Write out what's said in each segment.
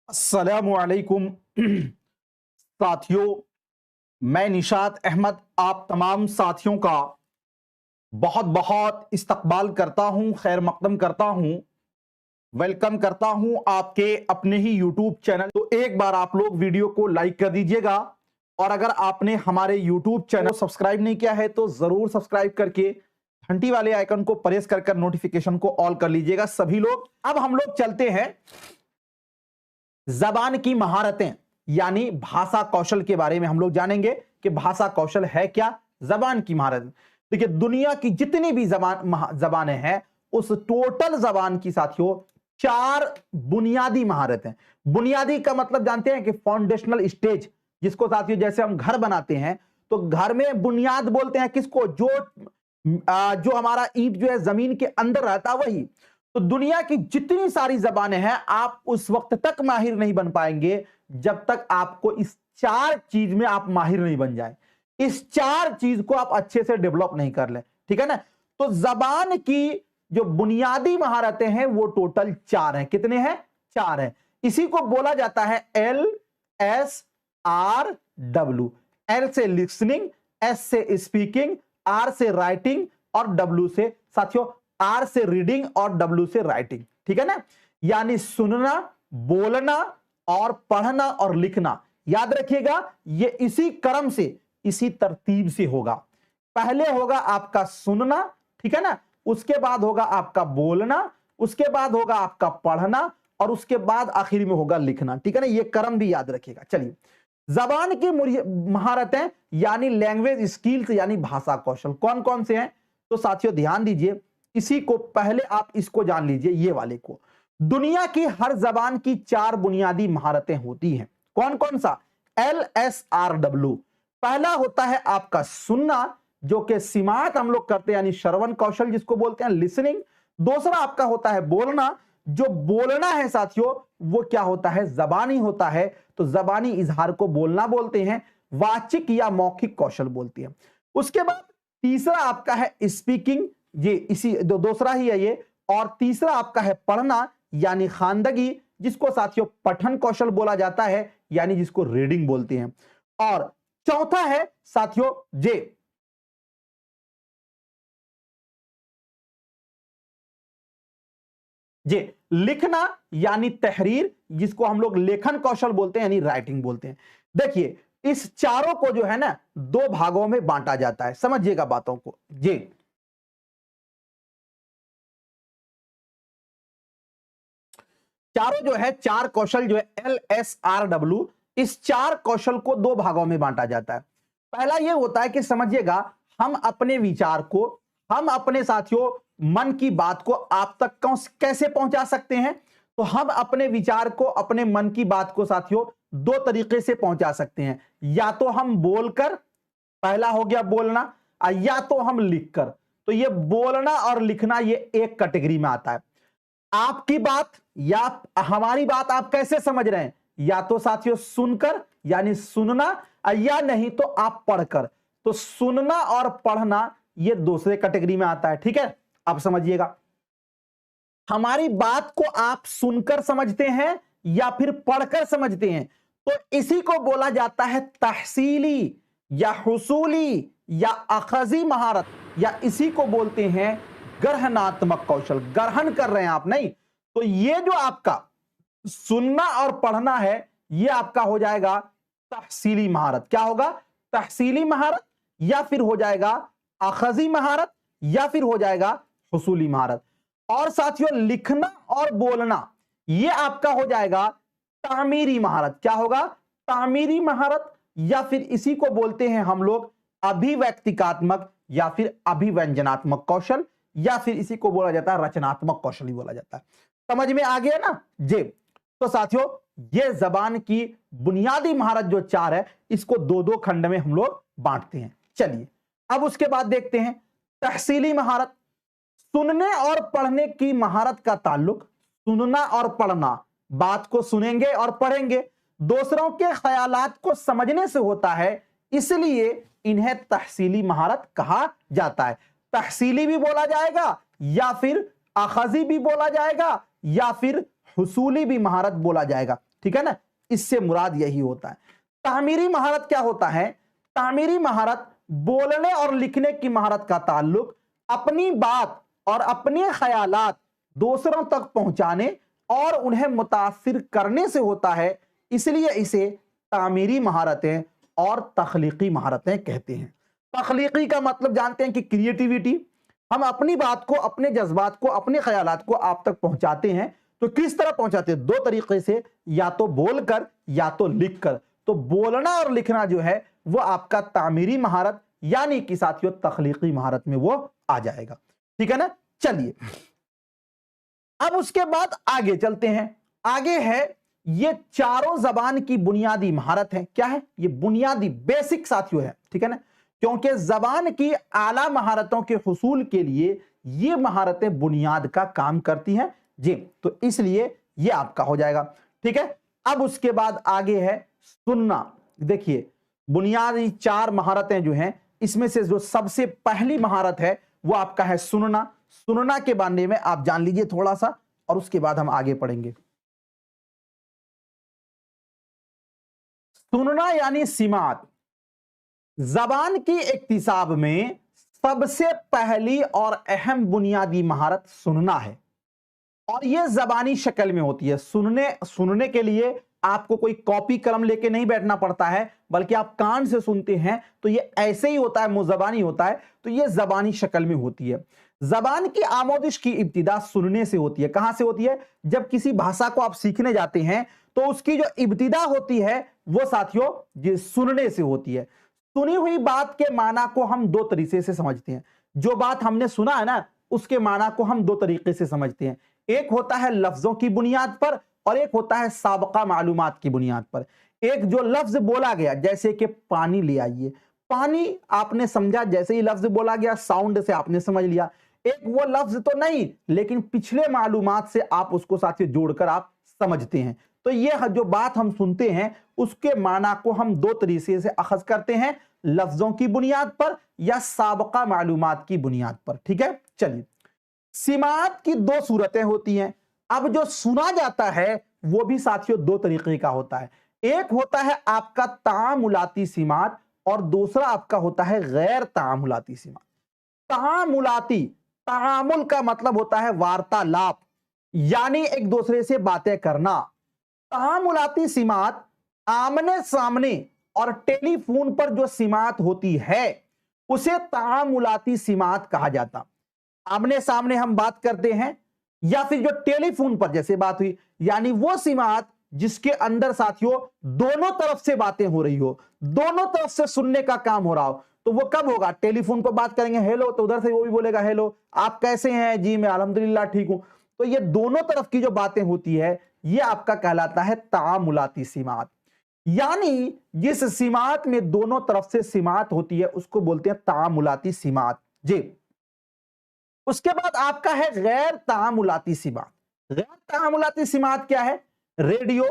अस्सलामुअलैकुम साथियों, मैं निशात अहमद आप तमाम साथियों का बहुत बहुत इस्तकबाल करता हूं, खैर मकदम करता हूं, वेलकम करता हूं आपके अपने ही यूट्यूब चैनल। तो एक बार आप लोग वीडियो को लाइक कर दीजिएगा और अगर आपने हमारे यूट्यूब चैनल को सब्सक्राइब नहीं किया है तो जरूर सब्सक्राइब करके घंटी वाले आइकन को प्रेस कर नोटिफिकेशन को ऑल कर लीजिएगा सभी लोग। अब हम लोग चलते हैं जबान की महारतें यानी भाषा कौशल के बारे में हम लोग जानेंगे कि भाषा कौशल है क्या, जबान की महारत। देखिए, दुनिया की जितनी भी जबानें हैं उस टोटल जबान की साथियों 4 बुनियादी महारतें। बुनियादी का मतलब जानते हैं कि फाउंडेशनल स्टेज, जिसको साथियों जैसे हम घर बनाते हैं तो घर में बुनियाद बोलते हैं किसको, जो हमारा ईंट जो है जमीन के अंदर रहता वही। तो दुनिया की जितनी सारी जबानें हैं आप उस वक्त तक माहिर नहीं बन पाएंगे जब तक आपको इस 4 चीज में आप माहिर नहीं बन जाए, इस 4 चीज को आप अच्छे से डेवलप नहीं कर ले, ठीक है ना। तो जबान की जो बुनियादी महारतें हैं वो टोटल 4 हैं। कितने हैं? 4 हैं। इसी को बोला जाता है LSRW। L से लिसनिंग, S से स्पीकिंग, R से राइटिंग और W से साथियों R से रीडिंग और W से राइटिंग, ठीक है ना। यानी सुनना, बोलना और पढ़ना और लिखना। याद रखिएगा ये इसी क्रम से, इसी तरतीब से होगा। पहले होगा आपका सुनना, ठीक है ना, उसके बाद होगा आपका बोलना, उसके बाद होगा आपका पढ़ना और उसके बाद आखिर में होगा लिखना, ठीक है ना। ये क्रम भी याद रखिएगा। चलिए, जबान की महारतें यानी लैंग्वेज स्किल्स यानी भाषा कौशल कौन कौन से हैं? तो साथियों ध्यान दीजिए, इसी को पहले आप इसको जान लीजिए, ये वाले को। दुनिया की हर जबान की 4 बुनियादी महारतें होती हैं। कौन कौन सा? LSRW। पहला होता है आपका सुनना, जो कि सिमात हम लोग करते हैं यानी श्रवण कौशल जिसको बोलते हैं, लिसनिंग। दूसरा आपका होता है बोलना, जो बोलना है साथियों वो क्या होता है? जबानी होता है। तो जबानी इजहार को बोलना बोलते हैं, वाचिक या मौखिक कौशल बोलते हैं। उसके बाद तीसरा आपका है स्पीकिंग, ये इसी दूसरा ही है ये। और तीसरा आपका है पढ़ना यानी खानदगी, जिसको साथियों पठन कौशल बोला जाता है यानी जिसको रीडिंग बोलते हैं। और चौथा है साथियों जे लिखना यानी तहरीर, जिसको हम लोग लेखन कौशल बोलते हैं यानी राइटिंग बोलते हैं। देखिए, इस चारों को जो है ना 2 भागों में बांटा जाता है, समझिएगा बातों को। जी, चारों जो है 4 कौशल जो है LSRW, इस 4 कौशल को 2 भागों में बांटा जाता है। पहला यह होता है कि समझिएगा, हम अपने विचार को, हम अपने साथियों मन की बात को आप तक कैसे पहुंचा सकते हैं? तो हम अपने विचार को, अपने मन की बात को साथियों 2 तरीके से पहुंचा सकते हैं। या तो हम बोलकर, पहला हो गया बोलना, या तो हम लिखकर। तो ये बोलना और लिखना ये एक कैटेगरी में आता है। आपकी बात या हमारी बात आप कैसे समझ रहे हैं? या तो साथियों सुनकर यानी सुनना, या नहीं तो आप पढ़कर। तो सुनना और पढ़ना ये दूसरे कैटेगरी में आता है, ठीक है। अब समझिएगा, हमारी बात को आप सुनकर समझते हैं या फिर पढ़कर समझते हैं, तो इसी को बोला जाता है तहसीली या हुसूली या अखजी महारत, या इसी को बोलते हैं ग्रहणात्मक कौशल। ग्रहण कर रहे हैं आप, नहीं। तो ये जो आपका सुनना और पढ़ना है ये आपका हो जाएगा तहसीली महारत। क्या होगा? तहसीली महारत, या फिर हो जाएगा अखजी महारत, या फिर हो जाएगा हुसूली महारत। और साथियों लिखना और बोलना ये आपका हो जाएगा तामीरी महारत। क्या होगा? तामीरी महारत, या फिर इसी को बोलते हैं हम लोग अभिव्यक्तिकात्मक या फिर अभिव्यंजनात्मक कौशल, या फिर इसी को बोला जाता है रचनात्मक कौशल ही बोला जाता है। समझ में आ गया ना जी? तो साथियों ये जबान की बुनियादी महारत जो 4 है इसको 2-2 खंड में हम लोग बांटते हैं। चलिए, अब उसके बाद देखते हैं तहसीली महारत। सुनने और पढ़ने की महारत का ताल्लुक सुनना और पढ़ना, बात को सुनेंगे और पढ़ेंगे, दूसरों के ख्यालात को समझने से होता है, इसलिए इन्हें तहसीली महारत कहा जाता है। तहसीली भी बोला जाएगा, या फिर अखजी भी बोला जाएगा, या फिर हुसूली भी महारत बोला जाएगा। ठीक है ना, इससे मुराद यही होता है। तामीरी महारत क्या होता है? तामीरी महारत बोलने और लिखने की महारत का ताल्लुक अपनी बात और अपने ख्यालात दूसरों तक पहुंचाने और उन्हें मुतासिर करने से होता है, इसलिए इसे तामीरी महारतें और तख्लीकी महारतें कहते हैं। तख्लीकी का मतलब जानते हैं कि क्रिएटिविटी, हम अपनी बात को, अपने जज्बात को, अपने ख्यालात को आप तक पहुंचाते हैं। तो किस तरह पहुंचाते हैं? दो तरीके से, या तो बोलकर या तो लिखकर। तो बोलना और लिखना जो है वो आपका तामीरी महारत यानी कि साथियों तख्लीकी महारत में वो आ जाएगा, ठीक है ना। चलिए अब उसके बाद आगे चलते हैं। आगे है ये चारों जबान की बुनियादी महारत है। क्या है? ये बुनियादी बेसिक साथियों है, ठीक है ना, क्योंकि जबान की आला महारतों के हुसूल के लिए ये महारतें बुनियाद का काम करती हैं जी, तो इसलिए ये आपका हो जाएगा, ठीक है। अब उसके बाद आगे है सुनना। देखिए बुनियादी चार महारतें जो हैं, इसमें से जो सबसे पहली महारत है वो आपका है सुनना। सुनना के बारे में आप जान लीजिए थोड़ा सा और उसके बाद हम आगे पढ़ेंगे। सुनना यानी सिमात, जबान की इक्तिसाब में सबसे पहली और अहम बुनियादी महारत सुनना है और यह जबानी शक्ल में होती है। सुनने के लिए आपको कोई कॉपी कलम लेके नहीं बैठना पड़ता है, बल्कि आप कान से सुनते हैं तो ये ऐसे ही होता है, मुजबानी होता है, तो ये जबानी शक्ल में होती है। जबान की आमोदिश की इब्तिदा सुनने से होती है। कहां से होती है? जब किसी भाषा को आप सीखने जाते हैं तो उसकी जो इब्तिदा होती है वो साथियों ये सुनने से होती है। सुनी हुई बात के माना को हम दो तरीके से समझते हैं। जो बात हमने सुना है ना, उसके माना को हम दो तरीके से समझते हैं। एक होता है लफ्जों की बुनियाद पर और एक होता है साबका मालूमात की बुनियाद पर। एक जो लफ्ज बोला गया, जैसे कि पानी ले आइए, पानी आपने समझा, जैसे ही लफ्ज बोला गया साउंड से आपने समझ लिया। एक वो लफ्ज तो नहीं, लेकिन पिछले मालूमात से आप उसको साथियों जोड़कर आप समझते हैं। तो ये जो बात हम सुनते हैं उसके माना को हम दो तरीके से अखज करते हैं, लफ्जों की बुनियाद पर या साबका मालूमात की बुनियाद पर, ठीक है। चलिए, सिमात की दो सूरतें होती हैं। अब जो सुना जाता है वो भी साथियों दो तरीके का होता है। एक होता है आपका तामुलाती सिमात और दूसरा आपका होता है गैर तामुलाती सिमात। तामुलाती, तामुल का मतलब होता है वार्तालाप, यानी एक दूसरे से बातें करना। तामुलाती सिमात आमने सामने और टेलीफोन पर जो सिमात होती है उसे तामुलाती सिमात कहा जाता। आमने सामने हम बात करते हैं या फिर जो टेलीफोन पर जैसे बात हुई, यानी वो सिमात जिसके अंदर साथियों दोनों तरफ से बातें हो रही हो, दोनों तरफ से सुनने का काम हो रहा हो। तो वो कब होगा? टेलीफोन पर बात करेंगे हेलो, तो उधर से वो भी बोलेगा हेलो, आप कैसे हैं? जी मैं अल्हम्दुलिल्लाह ठीक हूं। तो ये दोनों तरफ की जो बातें होती है ये आपका कहलाता है तामुलाती सिमात। यानी जिस सिमात में दोनों तरफ से सिमात होती है उसको बोलते हैं तामुलाती सिमात जी। उसके बाद आपका है गैर तामुलाती सिमात। गैर तामुलाती सिमात क्या है? रेडियो,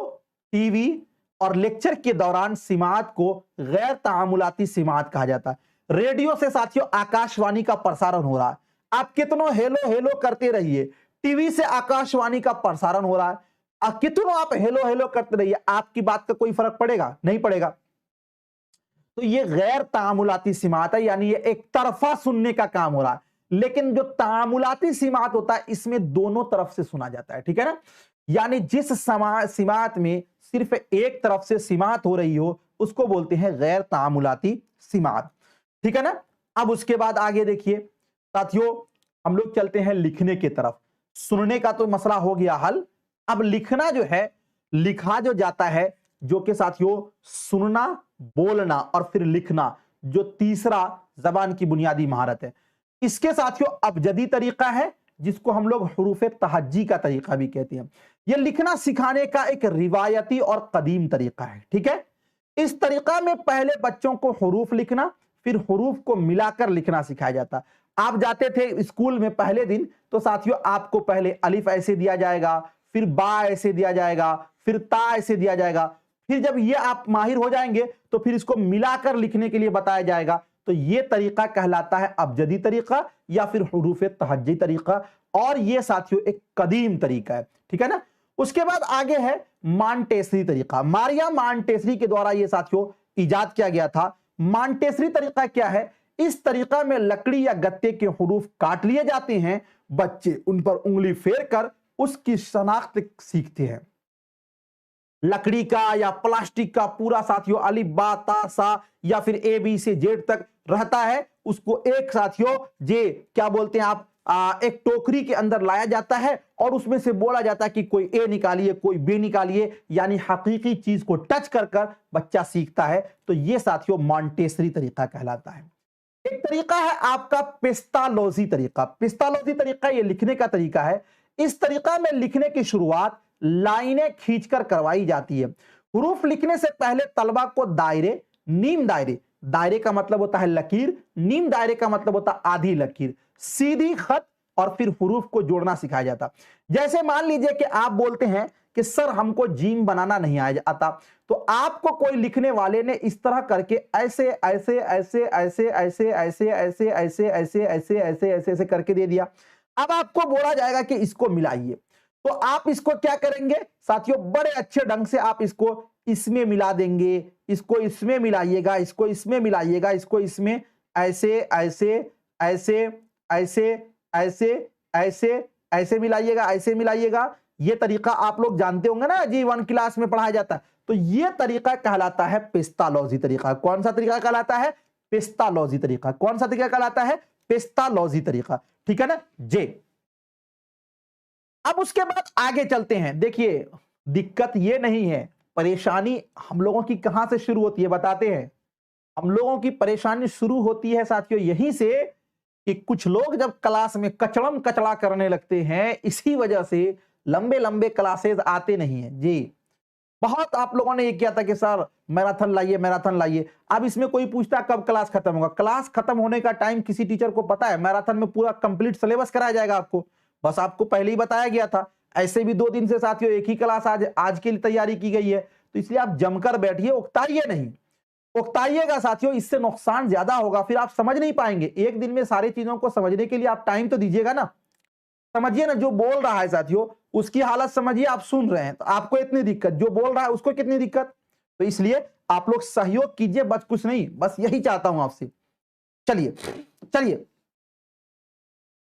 टीवी और लेक्चर के दौरान सिमात को गैर तामुलाती सिमात कहा जाता है। रेडियो से साथियों आकाशवाणी का प्रसारण हो रहा है, आप कितनों हेलो हेलो करते रहिए। टीवी से आकाशवाणी का प्रसारण हो रहा है, कितनों आप हेलो हेलो करते रहिए, आपकी बात का कोई फर्क पड़ेगा? नहीं पड़ेगा। तो ये गैर तामुलाती सिमात है, यानी ये एक तरफा सुनने का काम हो रहा है। लेकिन जो तामुलाती सिमात होता है इसमें दोनों तरफ से सुना जाता है, ठीक है ना। यानी जिस सिमात में सिर्फ एक तरफ से सिमात हो रही हो उसको बोलते हैं गैर तामुलाती सिमात, ठीक है ना। अब उसके बाद आगे देखिए साथियों, हम लोग चलते हैं लिखने की तरफ। सुनने का तो मसला हो गया हल। अब लिखना जो है, लिखा जो जाता है, जो कि साथियों सुनना, बोलना और फिर लिखना, जो तीसरा जबान की बुनियादी महारत है। इसके साथियों अबजदी तरीका है जिसको हम लोग हुरूफे तहज्जी का तरीका भी कहते हैं। यह लिखना सिखाने का एक रिवायती और कदीम तरीका है, ठीक है। इस तरीका में पहले बच्चों को हुरूफ लिखना, फिर हुरूफ को मिलाकर लिखना सिखाया जाता। आप जाते थे स्कूल में पहले दिन, तो साथियों आपको पहले अलिफ ऐसे दिया जाएगा, फिर बा ऐसे दिया जाएगा, फिर ता ऐसे दिया जाएगा। फिर जब ये आप माहिर हो जाएंगे तो फिर इसको मिलाकर लिखने के लिए बताया जाएगा। तो ये तरीका कहलाता है अबजदी तरीका या फिर हुरूफ तहज्जी तरीका, और ये साथियों एक कदीम तरीका है, ठीक है ना। उसके बाद आगे है मॉन्टेसरी तरीका। मारिया मॉन्टेसरी के द्वारा ये साथियों इजाद किया गया था। मॉन्टेसरी तरीका क्या है? इस तरीका में लकड़ी या गत्ते के हुरूफ काट लिए जाते हैं, बच्चे उन पर उंगली फेर कर उसकी शनाख्त सीखते हैं। लकड़ी का या प्लास्टिक का पूरा साथियों अलिफ बा ता सा या फिर ए बी से जेड तक रहता है, उसको एक साथियों जे क्या बोलते हैं आप एक टोकरी के अंदर लाया जाता है और उसमें से बोला जाता है कि कोई ए निकालिए कोई बी निकालिए, यानी हकीकी चीज को टच कर कर बच्चा सीखता है। तो ये साथियों मॉन्टेसरी तरीका कहलाता है। एक तरीका है आपका पेस्टालोजी तरीका। पेस्टालोजी तरीका ये लिखने का तरीका है। इस तरीका में लिखने की शुरुआत लाइनें खींचकर करवाई जाती है। हुरूफ लिखने से पहले तलबा को दायरे, नीम दायरे, दायरे का मतलब होता है लकीर, नीम दायरे का मतलब होता है आधी लकीर, सीधी खत और फिर हुरूफ को जोड़ना सिखाया जाता। जैसे मान लीजिए कि आप बोलते हैं कि सर हमको जीम बनाना नहीं आता, तो आपको कोई लिखने वाले ने इस तरह करके ऐसे ऐसे ऐसे ऐसे ऐसे ऐसे ऐसे ऐसे ऐसे ऐसे ऐसे ऐसे ऐसे करके दे दिया। अब आपको बोला जाएगा कि इसको मिलाइए, तो आप इसको क्या करेंगे साथियों? बड़े अच्छे ढंग से आप इसको इसमें मिला देंगे, इसको इसमें मिलाइएगा, इसको इसमें मिलाइएगा, इसको इसमें ऐसे ऐसे ऐसे ऐसे ऐसे ऐसे ऐसे मिलाइएगा, ऐसे मिलाइएगा। ये तरीका आप लोग जानते होंगे ना, जी 1 क्लास में पढ़ाया जाता है। तो ये तरीका कहलाता है पेस्टालोजी तरीका। कौन सा तरीका कहलाता है? पेस्टालोजी तरीका। कौन सा तरीका कहलाता है? पेस्टालोजी तरीका। ठीक है ना जे। अब उसके बाद आगे चलते हैं। देखिए दिक्कत ये नहीं है, परेशानी हम लोगों की कहां से शुरू होती है बताते हैं। हम लोगों की परेशानी शुरू होती है साथियों यहीं से कि कुछ लोग जब क्लास में कचड़म कचड़ा करने लगते हैं, इसी वजह से लंबे लंबे क्लासेस आते नहीं है जी। बहुत आप लोगों ने ये किया था कि सर मैराथन लाइए, मैराथन लाइए। अब इसमें कोई पूछता कब क्लास खत्म होगा? क्लास खत्म होने का टाइम किसी टीचर को पता है? मैराथन में पूरा कंप्लीट सिलेबस कराया जाएगा आपको, बस आपको पहले ही बताया गया था। ऐसे भी 2 दिन से साथियों एक ही क्लास आज के लिए तैयारी की गई है, तो इसलिए आप जमकर बैठिए, उकताइए नहीं। उकताइएगा साथियों, इससे नुकसान ज्यादा होगा, फिर आप समझ नहीं पाएंगे। एक दिन में सारी चीजों को समझने के लिए आप टाइम तो दीजिएगा ना। समझिए ना, जो बोल रहा है साथियों उसकी हालत समझिए, आप सुन रहे हैं तो आपको इतनी दिक्कत, जो बोल रहा है उसको कितनी दिक्कत। तो इसलिए आप लोग सहयोग कीजिए, बस कुछ नहीं, बस यही चाहता हूं आपसे। चलिए चलिए,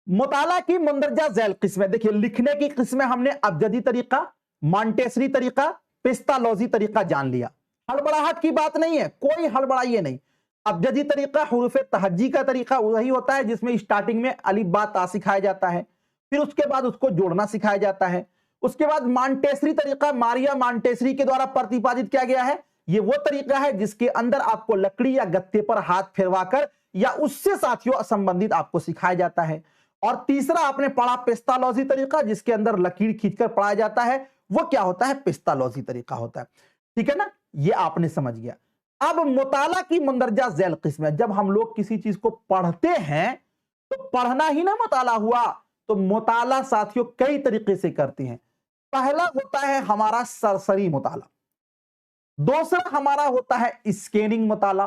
मुताला की मुंदरजा झैल किस्में। देखिए लिखने की किस्में हमने अबजदी तरीका, मॉन्टेसरी तरीका, पेस्टालोजी तरीका जान लिया। हड़बड़ाहट की बात नहीं है, कोई हड़बड़ाइए नहीं। अबजदी तरीका हुरूफ तहज्जी का तरीका वही होता है जिसमें स्टार्टिंग में अलिफ बा ता सिखाया जाता है, फिर उसके बाद उसको जोड़ना सिखाया जाता है। उसके बाद मॉन्टेसरी तरीका मारिया मॉन्टेसरी के द्वारा प्रतिपादित किया गया है। ये वो तरीका है जिसके अंदर आपको लकड़ी या गत्ते पर हाथ फेरवाकर या उससे साथियों संबंधित आपको सिखाया जाता है। और तीसरा आपने पढ़ा पेस्टालोजी तरीका, जिसके अंदर लकीर खींचकर पढ़ाया जाता है। वो क्या होता है? पेस्टालोजी तरीका होता है। ठीक है ना, ये आपने समझ गया। अब मुताला की मुंदरजा झैल किस्में, जब हम लोग किसी चीज को पढ़ते हैं तो पढ़ना ही ना मुताला हुआ। तो मुताला साथियों कई तरीके से करते हैं। पहला होता है हमारा सरसरी मुताला, दूसरा हमारा होता है स्कैनिंग मुताला,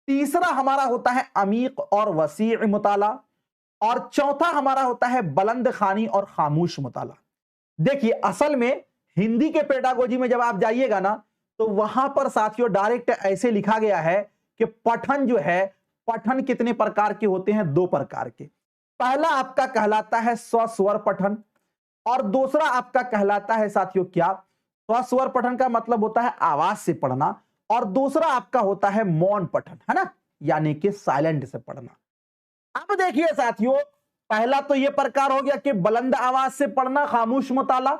तीसरा हमारा होता है अमीक और वसीअ मुताला, और चौथा हमारा होता है बुलंद खानी और खामोश मुताला। देखिए असल में हिंदी के पेडागोजी में जब आप जाइएगा ना, तो वहां पर साथियों डायरेक्ट ऐसे लिखा गया है कि पठन जो है, पठन कितने प्रकार के होते हैं? 2 प्रकार के। पहला आपका कहलाता है स्वस्वर पठन, और दूसरा आपका कहलाता है साथियों क्या? स्वस्वर पठन का मतलब होता है आवाज से पढ़ना, और दूसरा आपका होता है मौन पठन, है ना, यानी कि साइलेंट से पढ़ना। अब देखिए साथियों, पहला तो यह प्रकार हो गया कि बुलंद आवाज से पढ़ना, खामोश मुताला।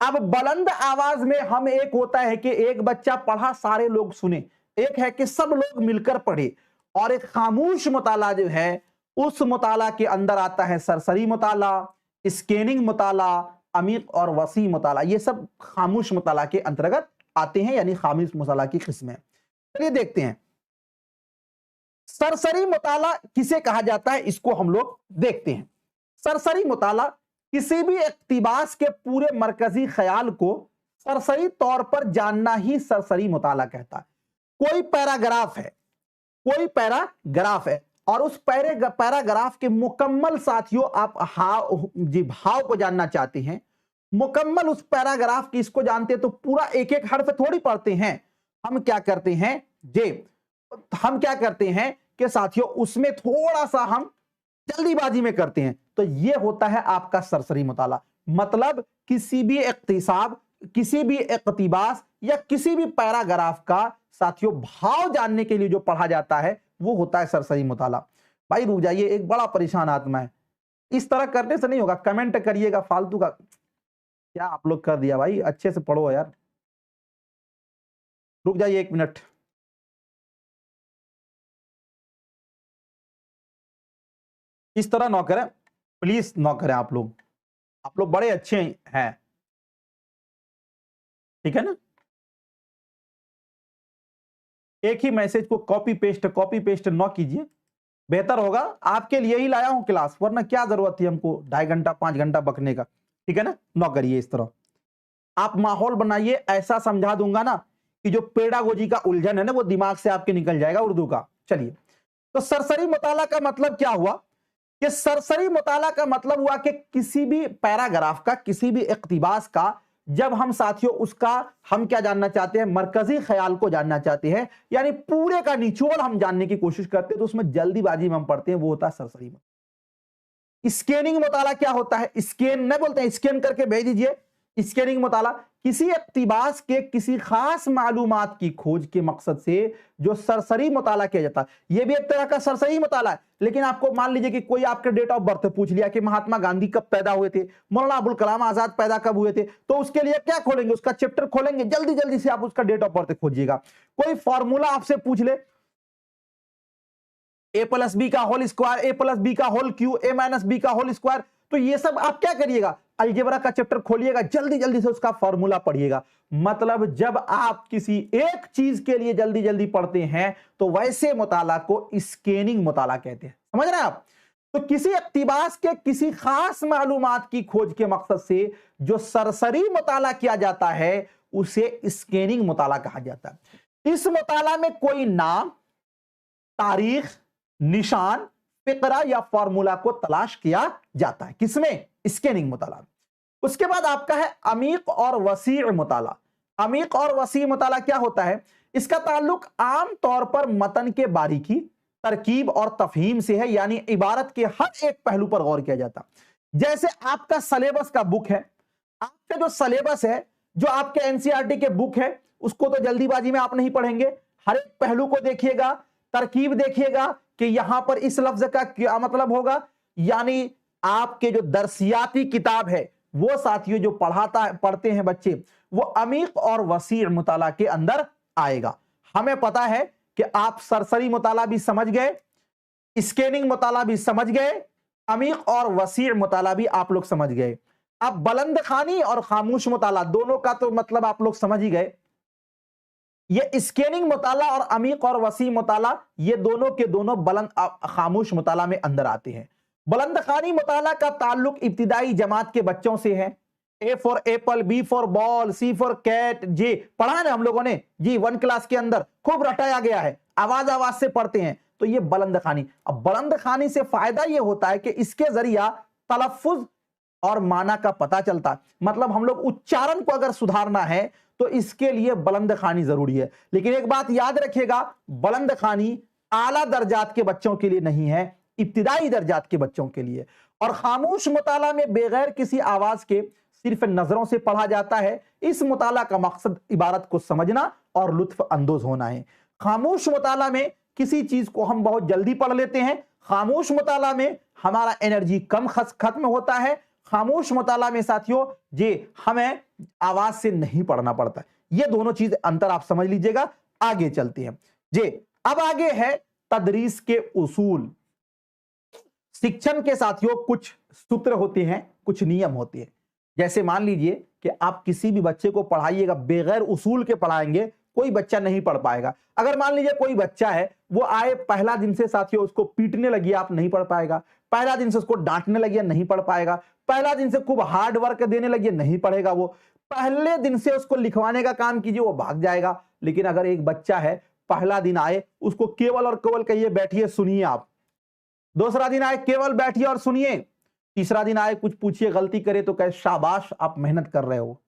अब बुलंद आवाज में हम एक होता है कि एक बच्चा पढ़ा सारे लोग सुने, एक है कि सब लोग मिलकर पढ़े, और एक खामोश मुताला जो है उस मुताला के अंदर आता है सरसरी मुताला, स्कैनिंग मुताला, अमीक और वसी मुताला। ये सब खामोश मुताला के अंतर्गत आते हैं, यानी खामोश मुताला की किस्में। चलिए देखते हैं सरसरी मुताला किसे कहा जाता है, इसको हम लोग देखते हैं। सरसरी मुताला किसी भी इक्तिबास के पूरे मरकजी ख्याल को सरसरी तौर पर जानना ही सरसरी मुताला कहता है। कोई पैराग्राफ है, कोई पैराग्राफ है, और उस पैराग्राफ के मुकम्मल साथियों आप भाव को जानना चाहते हैं, मुकम्मल उस पैराग्राफ की इसको जानते हैं तो पूरा एक एक हर्फ थोड़ी पढ़ते हैं। हम क्या करते हैं जे हम क्या करते हैं कि साथियों उसमें थोड़ा सा हम जल्दीबाजी में करते हैं। तो ये होता है आपका सरसरी मुताला। मतलब किसी भी इक्तिसाब, किसी भी इक्तिबास या किसी भी पैराग्राफ का साथियों भाव जानने के लिए जो पढ़ा जाता है वो होता है सरसरी मुताला। भाई रुक जाइए, एक बड़ा परेशान आत्मा है, इस तरह करने से नहीं होगा। कमेंट करिएगा, फालतू का क्या आप लोग कर दिया भाई, अच्छे से पढ़ो यार। रुक जाइए 1 मिनट। इस तरह ना करें प्लीज, ना करें आप लोग बड़े अच्छे हैं, ठीक है ना। एक ही मैसेज को कॉपी पेस्ट ना कीजिए, बेहतर होगा। आपके लिए ही लाया हूं क्लास, वरना क्या जरूरत थी हमको 2.5 घंटा 5 घंटा बकने का, ठीक है ना करिए इस तरह। आप माहौल बनाइए, ऐसा समझा दूंगा ना कि जो पेडागोजी का उलझन है ना वो दिमाग से आपके निकल जाएगा उर्दू का। चलिए, तो सरसरी मुताला का मतलब क्या हुआ कि सरसरी मुताला का मतलब हुआ कि किसी भी पैराग्राफ का, किसी भी इक्तिबास का जब हम साथियों उसका हम क्या जानना चाहते हैं, मरकजी ख्याल को जानना चाहते हैं, यानी पूरे का निचोड़ हम जानने की कोशिश करते हैं, तो उसमें जल्दीबाजी में हम पढ़ते हैं, वो होता है सरसरी मुताला। स्कैनिंग मुताला क्या होता है, स्कैन नहीं बोलते हैं, स्कैन करके भेज दीजिए। स्कैनिंग मुताला किसी इक्तिबास के किसी खास मालूमात की खोज के मकसद से जो सरसरी मुताला किया जाता है, यह भी एक तरह का सरसरी मुताला है। लेकिन आपको मान लीजिए कि कोई आपके डेट ऑफ बर्थ पूछ लिया कि महात्मा गांधी कब पैदा हुए थे, मौलाना अबुल कलाम आजाद पैदा कब हुए थे, तो उसके लिए क्या खोलेंगे, उसका चैप्टर खोलेंगे, जल्दी जल्दी से आप उसका डेट ऑफ बर्थ खोजिएगा। कोई फॉर्मूला आपसे पूछ ले, a+b का होल स्क्वायर, a+b का होल क्यू, a-b का होल स्क्वायर, तो ये सब आप क्या करिएगा, अलजेब्रा का चैप्टर खोलिएगा, जल्दी जल्दी से उसका फॉर्मूला पढ़िएगा। मतलब जब आप किसी एक चीज के लिए जल्दी जल्दी पढ़ते हैं तो वैसे मुताला को स्कैनिंग मुताला कहते हैं। समझ रहे हैं आप। तो किसी इक्तिबास के किसी खास मालूमात की खोज के मकसद से जो सरसरी मुताला किया जाता है उसे स्कैनिंग मुताला कहा जाता है। इस मुताला में कोई नाम, तारीख, निशान, फिक्रा या फॉर्मूला को तलाश किया जाता है। किसमें, स्कैनिंग मुताला। उसके बाद आपका है अमीक और वसी मुताला। अमीक और वसी मुताला क्या होता है, इसका ताल्लुक आम तौर पर मतन के बारीकी, तरकीब और तफहीम से है, यानी इबारत के हर एक पहलू पर गौर किया जाता। जैसे आपका सिलेबस का बुक है, आपका जो सिलेबस है, जो आपके एनसीईआरटी के बुक है, उसको तो जल्दीबाजी में आप नहीं पढ़ेंगे। हर एक पहलू को देखिएगा, तरकीब देखिएगा कि यहां पर इस लफ्ज का क्या मतलब होगा, यानी आपके जो दरसियाती किताब है वो साथियों जो पढ़ते हैं बच्चे, वो अमीक और वसी मुताला के अंदर आएगा। हमें पता है कि आप सरसरी मुताला भी समझ गए, स्कैनिंग मुताला भी समझ गए, अमीक और वसी मुताला भी आप लोग समझ गए। अब बुलंद खानी और खामोश मुताला दोनों का तो मतलब आप लोग समझ ही गए। ये स्कैनिंग मुताला और अमीक और वसी मुताला ये दोनों के दोनों बुलंद खामोश मुताला में अंदर आते हैं। बुलंद खानी मुताला का ताल्लुक इब्तिदाई जमात के बच्चों से है। A for apple, B for ball, C for cat, J पढ़ा ना हम लोगों ने जी 1 क्लास के अंदर, खूब रटाया गया है, आवाज आवाज से पढ़ते हैं। तो ये बुलंद खानी। अब बुलंद खानी से फायदा ये होता है कि इसके जरिया तलफ्फुज और माना का पता चलता है। मतलब हम लोग उच्चारण को अगर सुधारना है तो इसके लिए बुलंद खानी जरूरी है। लेकिन एक बात याद रखिएगा, बुलंद खानी आला दर्जात के बच्चों के लिए नहीं है, इब्तिदाई दर्जात के बच्चों के लिए। और खामोश मुताला में बगैर किसी आवाज के सिर्फ नजरों से पढ़ा जाता है। इस मुताला का मकसद इबारत को समझना और लुत्फ अंदोज होना है। खामोश मुताला में किसी चीज को हम बहुत जल्दी पढ़ लेते हैं। खामोश मुताला में हमारा एनर्जी कम खत्म होता है। खामोश मुताला में साथियों जे हमें आवाज से नहीं पढ़ना पड़ता। ये दोनों चीज अंतर आप समझ लीजिएगा। आगे चलते हैं जे। अब आगे है तदरीस के उसूल। शिक्षण के साथियों कुछ सूत्र होते हैं, कुछ नियम होते हैं। जैसे मान लीजिए कि आप किसी भी बच्चे को पढ़ाइएगा, बगैर उसूल के पढ़ाएंगे कोई बच्चा नहीं पढ़ पाएगा। अगर मान लीजिए कोई बच्चा है, वो आए पहला दिन से साथियों उसको पीटने लगी, आप नहीं पढ़ पाएगा। पहला दिन से उसको डांटने लगी, नहीं पढ़ पाएगा। पहला दिन से खूब हार्ड वर्क देने लगी, नहीं पढ़ेगा वो। पहले दिन से उसको लिखवाने का काम कीजिए, वो भाग जाएगा। लेकिन अगर एक बच्चा है, पहला दिन आए, उसको केवल और केवल कहिए बैठिए सुनिए आप। दूसरा दिन आए, केवल बैठिए और सुनिए। तीसरा दिन आए, कुछ पूछिए, गलती करे तो कहे शाबाश आप मेहनत कर रहे हो।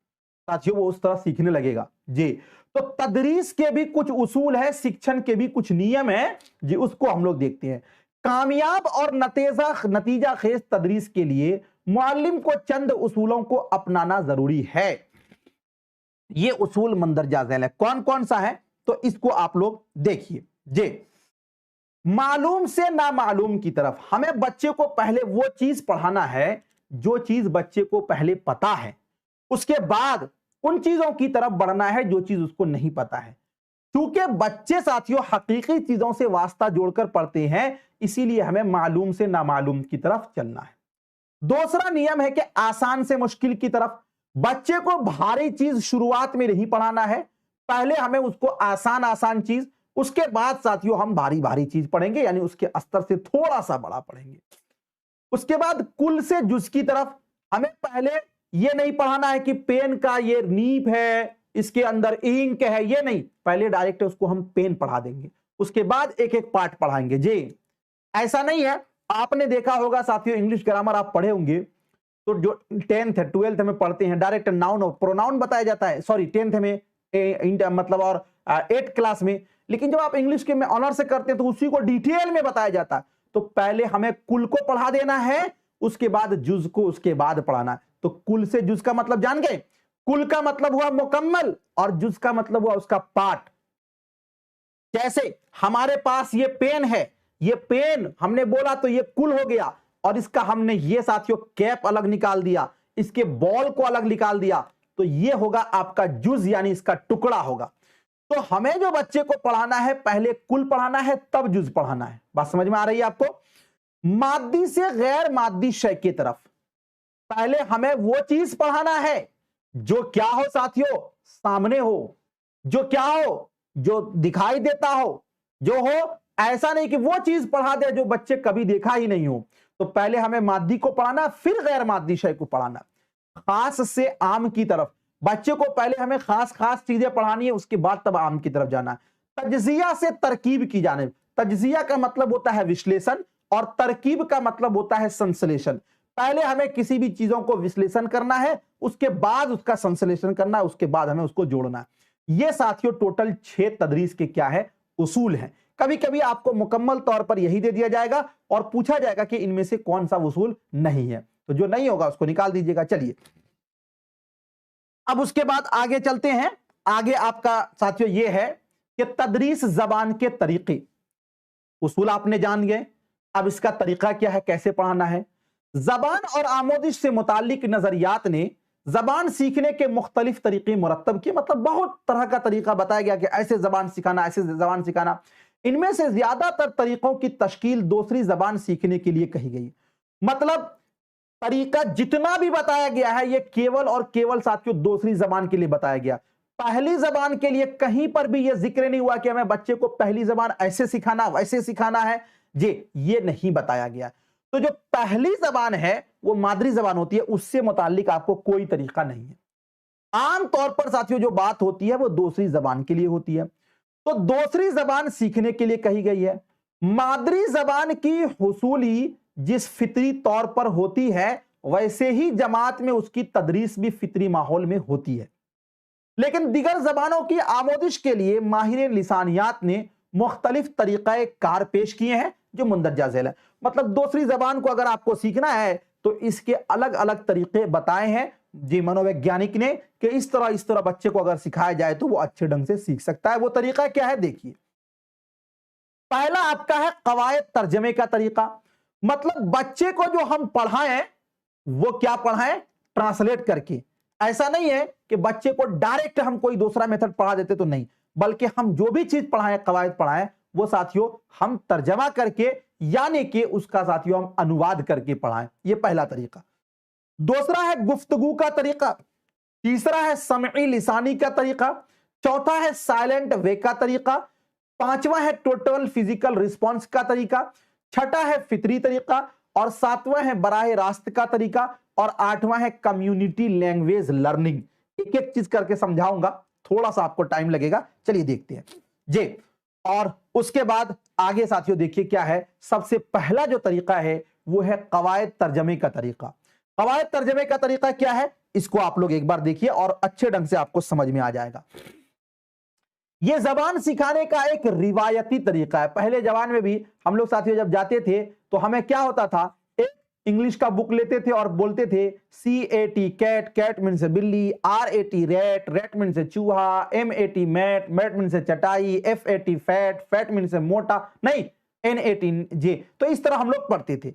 साथियों वो उस तरह सीखने लगेगा जी। तो तदरीस के भी कुछ उसूल है, शिक्षण के भी कुछ नियम है जी, उसको हम लोग देखते हैं। कामयाब और नतीजा खेज तदरीस के लिए मुअल्लिम को चंद उसूलों को अपनाना जरूरी है। ये उसूल मंदरजा झैल है। कौन कौन सा है तो इसको आप लोग देखिए जी। मालूम से ना मालूम की तरफ, हमें बच्चे को पहले वो चीज पढ़ाना है जो चीज बच्चे को पहले पता है, उसके बाद उन चीजों की तरफ बढ़ना है जो चीज उसको नहीं पता है। क्योंकि बच्चे साथियों हकीकी चीजों से वास्ता जोड़कर पढ़ते हैं, इसीलिए हमें मालूम से नामालूम की तरफ चलना है। दूसरा नियम है कि आसान से मुश्किल की तरफ। बच्चे को भारी चीज शुरुआत में नहीं पढ़ाना है, पहले हमें उसको आसान आसान चीज, उसके बाद साथियों हम भारी भारी चीज पढ़ेंगे, यानी उसके स्तर से थोड़ा सा बड़ा पढ़ेंगे। उसके बाद कुल से जुज की तरफ, हमें पहले ये नहीं पढ़ाना है कि पेन का ये नीब है, इसके अंदर इंक है, ये नहीं, पहले डायरेक्ट उसको हम पेन पढ़ा देंगे, उसके बाद एक एक पार्ट पढ़ाएंगे जी। ऐसा नहीं है, आपने देखा होगा साथियों, इंग्लिश ग्रामर आप पढ़े होंगे तो जो 10th है 12th में पढ़ते हैं, डायरेक्ट नाउन और प्रोनाउन बताया जाता है, सॉरी 10th में मतलब और 8th क्लास में। लेकिन जब आप इंग्लिश के में ऑनर से करते हैं तो उसी को डिटेल में बताया जाता है। तो पहले हमें कुल को पढ़ा देना है, उसके बाद जुज को उसके बाद पढ़ाना है। तो कुल से जुज का मतलब जान गए, कुल का मतलब हुआ मुकम्मल और जुज का मतलब हुआ उसका पार्ट। जैसे हमारे पास ये पेन है, ये पेन हमने बोला तो ये कुल हो गया, और इसका हमने ये साथियों कैप अलग निकाल दिया, इसके बॉल को अलग निकाल दिया, तो ये होगा आपका जुज, यानी इसका टुकड़ा होगा। तो हमें जो बच्चे को पढ़ाना है पहले कुल पढ़ाना है तब जुज पढ़ाना है। बात समझ में आ रही है आपको? मादी से गैर मादी शय की तरफ, पहले हमें वो चीज पढ़ाना है जो क्या हो साथियों, सामने हो, जो क्या हो, जो दिखाई देता हो, जो हो, ऐसा नहीं कि वो चीज पढ़ा दे जो बच्चे कभी देखा ही नहीं हो। तो पहले हमें मादी को पढ़ाना, फिर गैर मादी शय को पढ़ाना। खास से आम की तरफ, बच्चे को पहले हमें खास खास चीजें पढ़ानी है, उसके बाद तब आम की तरफ जाना है। तज्जिया से तरकीब की जानिब, तज्जिया का मतलब होता है विश्लेषण और तरकीब का मतलब होता है संश्लेषण। पहले हमें किसी भी चीजों को विश्लेषण करना है, उसके बाद उसका संश्लेषण करना है, उसके बाद हमें उसको जोड़ना है। ये साथियों टोटल 6 तदरीस के क्या है, उसूल हैं। कभी कभी आपको मुकम्मल तौर पर यही दे दिया जाएगा और पूछा जाएगा कि इनमें से कौन सा उसूल नहीं है, तो जो नहीं होगा उसको निकाल दीजिएगा। चलिए अब उसके बाद आगे चलते हैं। आगे आपका साथियों ये है कि तदरीस जबान के तरीके, उसूल आपने जान गए, अब इसका तरीका क्या है, कैसे पढ़ाना है। जबान और आमोदिश से मुताल्लिक नजरियात ने जबान सीखने के मुख्तलिफ तरीके मुरत्तब किए, मतलब बहुत तरह का तरीका बताया गया कि ऐसे जबान सिखाना, ऐसे जबान सिखाना। इनमें से ज्यादातर तरीकों की तश्कील दूसरी जबान सीखने के लिए कही गई। मतलब तरीका जितना भी बताया गया है ये केवल और केवल साथियों दूसरी जबान के लिए बताया गया। पहली जबान के लिए कहीं पर भी यह जिक्र नहीं हुआ कि हमें बच्चे को पहली जबान ऐसे सिखाना, वैसे सिखाना है जी, ये नहीं बताया गया। तो जो पहली जबान है वो मादरी जबान होती है, उससे मुताल्लिक आपको कोई तरीका नहीं है। आम तौर पर साथियों जो बात होती है वो दूसरी जबान के लिए होती है। तो दूसरी जबान सीखने के लिए कही गई है। मादरी जबान की हुसूली जिस फितरी तौर पर होती है वैसे ही जमात में उसकी तदरीस भी फितरी माहौल में होती है। लेकिन दिगर जबानों की आमोदिश के लिए माहिर लिसानियात ने मुख्तलिफ तरीक़े कार पेश किए हैं जो मुंदरजा झैल है। मतलब दूसरी जबान को अगर आपको सीखना है तो इसके अलग अलग तरीके बताए हैं जी मनोवैज्ञानिक ने कि इस तरह बच्चे को अगर सिखाया जाए तो वो अच्छे ढंग से सीख सकता है। वो तरीका क्या है देखिए। पहला आपका है कवायद तर्जमे का तरीका, मतलब बच्चे को जो हम पढ़ाएं वो क्या पढ़ाएं, ट्रांसलेट करके। ऐसा नहीं है कि बच्चे को डायरेक्ट हम कोई दूसरा मेथड पढ़ा देते तो नहीं, बल्कि हम जो भी चीज पढ़ाएं, कवायद पढ़ाएं, वो साथियों हम तर्जमा करके यानी कि उसका साथियों हम अनुवाद करके पढ़ाएं। ये पहला तरीका। दूसरा है गुफ्तगू का तरीका, तीसरा है समई लिसानी का तरीका, चौथा है साइलेंट वे का तरीका, पांचवा है टोटल फिजिकल रिस्पॉन्स का तरीका, छठा है फितरी तरीका, और सातवां है बराह रास्त का तरीका, और आठवां है कम्युनिटी लैंग्वेज लर्निंग। एक एक चीज करके समझाऊंगा, थोड़ा सा आपको टाइम लगेगा, चलिए देखते हैं जी। और उसके बाद आगे साथियों देखिए क्या है। सबसे पहला जो तरीका है वो है कवायद तर्जमे का तरीका। कवायद तर्जमे का तरीका क्या है, इसको आप लोग एक बार देखिए और अच्छे ढंग से आपको समझ में आ जाएगा। ये जबान सिखाने का एक रिवायती तरीका है। पहले जबान में भी हम लोग साथियों जब जाते थे तो हमें क्या होता था, एक इंग्लिश का बुक लेते थे और बोलते थे CAT कैट, कैट मीन से बिल्ली, RAT रैट, रैट मीन से चूहा, MAT मैट, मैट मीन से चटाई, FAT फैट, फैट मीन से मोटा, नहीं NAT जे। तो इस तरह हम लोग पढ़ते थे।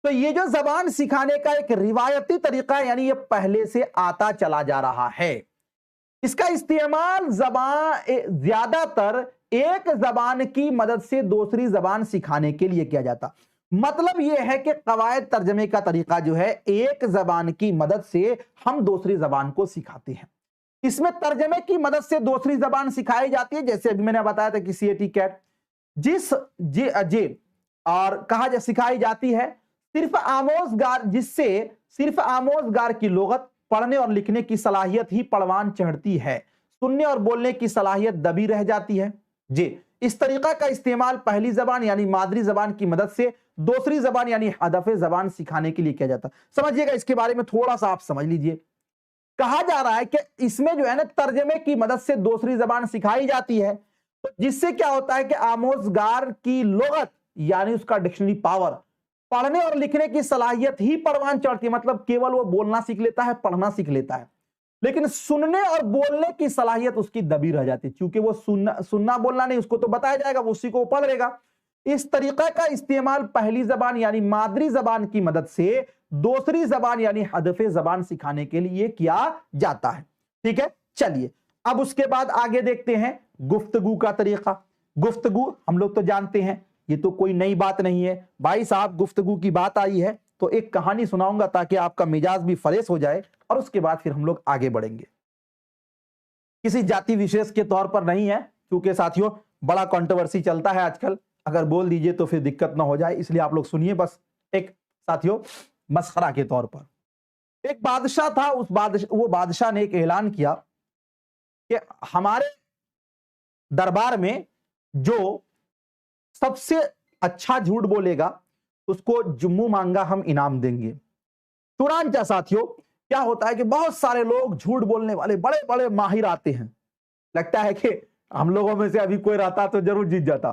तो ये जो जबान सिखाने का एक रिवायती तरीका है, यानी ये पहले से आता चला जा रहा है। इसका इस्तेमाल ज्यादातर एक जबान की मदद से दूसरी जबान सिखाने के लिए किया जाता। मतलब यह है कि कवायद तर्जमे का तरीका जो है, एक जबान की मदद से हम दूसरी जबान को सिखाते हैं। इसमें तर्जमे की मदद से दूसरी जबान सिखाई जाती है, जैसे अभी मैंने बताया था कि CAT कैट, जिस जे और कहा जा सिखाई जाती है सिर्फ आमोजगार, जिससे सिर्फ आमोजगार की लुगत, पढ़ने और लिखने की सलाहियत ही परवान चढ़ती है, सुनने और बोलने की सलाहियत दबी रह जाती है। जी, इस तरीका का इस्तेमाल पहली जबान यानी मादरी जबान की मदद से दूसरी जबान यानी हदफे जबान सिखाने के लिए किया जाता। समझिएगा, इसके बारे में थोड़ा सा आप समझ लीजिए। कहा जा रहा है कि इसमें जो है ना तर्जमे की मदद से दूसरी जबान सिखाई जाती है, तो जिससे क्या होता है कि आमोजगार की लुगत यानी उसका डिक्शनरी पावर, पढ़ने और लिखने की सलाहियत ही परवान चढ़ती है, मतलब केवल वो बोलना सीख लेता है, पढ़ना सीख लेता है, लेकिन सुनने और बोलने की सलाहियत उसकी दबी रह जाती है, क्योंकि वो सुनना बोलना नहीं, उसको तो बताया जाएगा, वो उसी को पढ़ लेगा। इस तरीका का इस्तेमाल पहली जबान यानी मादरी जबान की मदद से दूसरी जबान यानी हदफे जबान सिखाने के लिए किया जाता है। ठीक है, चलिए अब उसके बाद आगे देखते हैं गुफ्तगू का तरीका। गुफ्तगू हम लोग तो जानते हैं, ये तो कोई नई बात नहीं है। भाई साहब गुफ्तगू की बात आई है तो एक कहानी सुनाऊंगा ताकि आपका मिजाज भी फ्रेश हो जाए, और उसके बाद फिर हम लोग आगे बढ़ेंगे। किसी जाति विशेष के तौर पर नहीं है, क्योंकि साथियों बड़ा कंट्रोवर्सी चलता है आजकल, अगर बोल दीजिए तो फिर दिक्कत ना हो जाए, इसलिए आप लोग सुनिए, बस एक साथियों मस्खरा के तौर पर। एक बादशाह था, वो बादशाह ने एक ऐलान किया कि हमारे दरबार में जो सबसे अच्छा झूठ बोलेगा उसको जुम्मू मांगा हम इनाम देंगे। चुनांचा साथियों क्या होता है कि बहुत सारे लोग झूठ बोलने वाले बड़े बड़े माहिर आते हैं, लगता है कि हम लोगों में से अभी कोई रहता तो जरूर जीत जाता।